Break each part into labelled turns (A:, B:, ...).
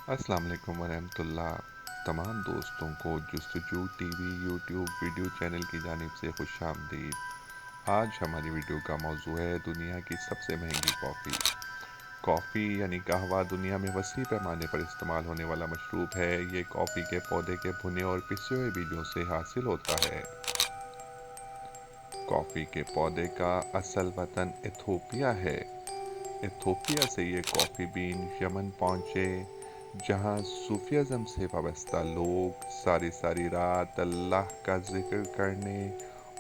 A: अस्सलाम वालेकुम वरहमतुल्लाह। तमाम दोस्तों को जस्तजू टीवी यूट्यूब वीडियो चैनल की जानिब से खुश आमदीद। आज हमारी वीडियो का मौजू है दुनिया की सबसे महंगी कॉफ़ी। कॉफ़ी यानी कहवा दुनिया में वसी पैमाने पर इस्तेमाल होने वाला मशरूब है। ये कॉफ़ी के पौधे के भुने और पिसे हुए बीजों से हासिल होता है। कॉफ़ी के पौधे का असल वतन इथोपिया है। इथोपिया से ये कॉफ़ी बीन यमन पहुँचे, जहाँ सूफिज़म से वाबस्ता लोग सारी सारी रात अल्लाह का जिक्र करने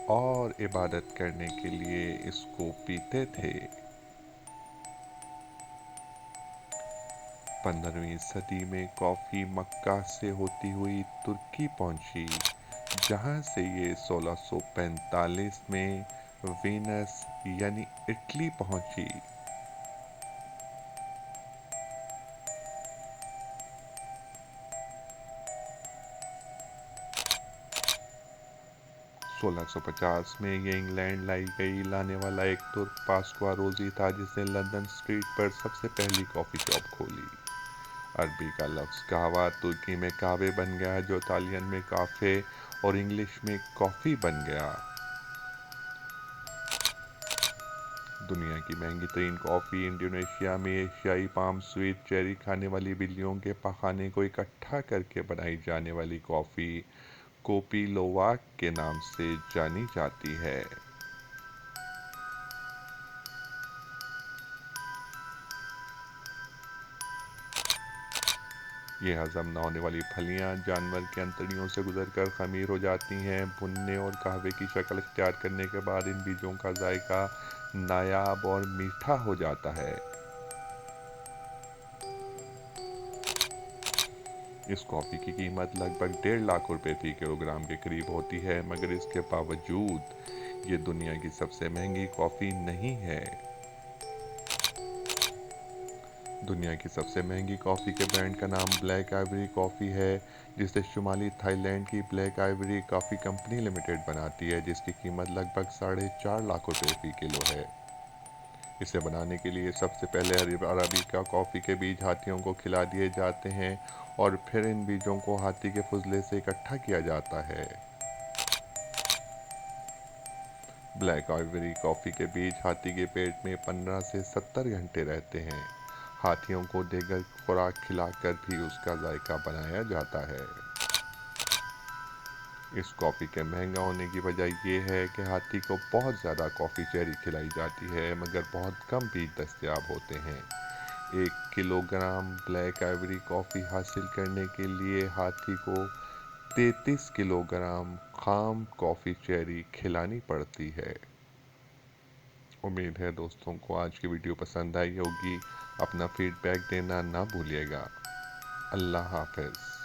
A: और इबादत करने के लिए इसको पीते थे। 15वीं सदी में कॉफ़ी मक्का से होती हुई तुर्की पहुंची, जहां से ये 1645 में वीनस यानी इटली पहुंची। 1650 में ये इंग्लैंड लाई गई। लाने वाला एक तुर्क पास्कुआ रोजी था, जिसने लंदन स्ट्रीट पर सबसे पहली कॉफ़ी शॉप खोली। अरबी का लफ्ज़ कहवा तुर्की में कावे बन गया, जो इतालियन में काफ़े और इंग्लिश में कॉफ़ी बन गया। दुनिया की महंगी तरीन कॉफ़ी इंडोनेशिया में एशियाई पाम स्वीट चेरी खाने वाली बिल्लियों के पखाने को इकट्ठा करके बनाई जाने वाली कॉफ़ी कोपी लोवाक के नाम से जानी जाती है। ये हजम न होने वाली फलियां जानवर के अंतड़ियों से गुजरकर खमीर हो जाती हैं। भुनने और कहवे की शक्ल इख्तियार करने के बाद इन बीजों का जायका नायाब और मीठा हो जाता है। इस कॉफ़ी की कीमत लगभग 1.5 लाख रुपए फी किलोग्राम के करीब होती है, मगर इसके बावजूद ये दुनिया की सबसे महंगी कॉफ़ी नहीं है। दुनिया की सबसे महंगी कॉफ़ी के ब्रांड का नाम ब्लैक आइवरी कॉफ़ी है, जिसे शुमाली थाईलैंड की black Ivory coffee company limited बनाती है, जिसकी कीमत लगभग 4.5 लाख रुपए फी किलो है। इसे बनाने के लिए सबसे पहले अराबिका कॉफ़ी के बीज हाथियों को खिला दिए जाते हैं और फिर इन बीजों को हाथी के फुजले से इकट्ठा किया जाता है। ब्लैक आइवरी कॉफ़ी के बीज हाथी के पेट में 15 से 70 घंटे रहते हैं। हाथियों को देगर खुराक खिलाकर भी उसका जायका बनाया जाता है। इस कॉफ़ी के महंगा होने की वजह यह है कि हाथी को बहुत ज़्यादा कॉफ़ी चेरी खिलाई जाती है, मगर बहुत कम बीज दस्तयाब होते हैं। 1 किलोग्राम ब्लैक आइवरी कॉफ़ी हासिल करने के लिए हाथी को 33 किलोग्राम खाम कॉफ़ी चेरी खिलानी पड़ती है। उम्मीद है दोस्तों को आज की वीडियो पसंद आई होगी। अपना फीडबैक देना ना भूलिएगा। अल्लाह हाफ़िज़।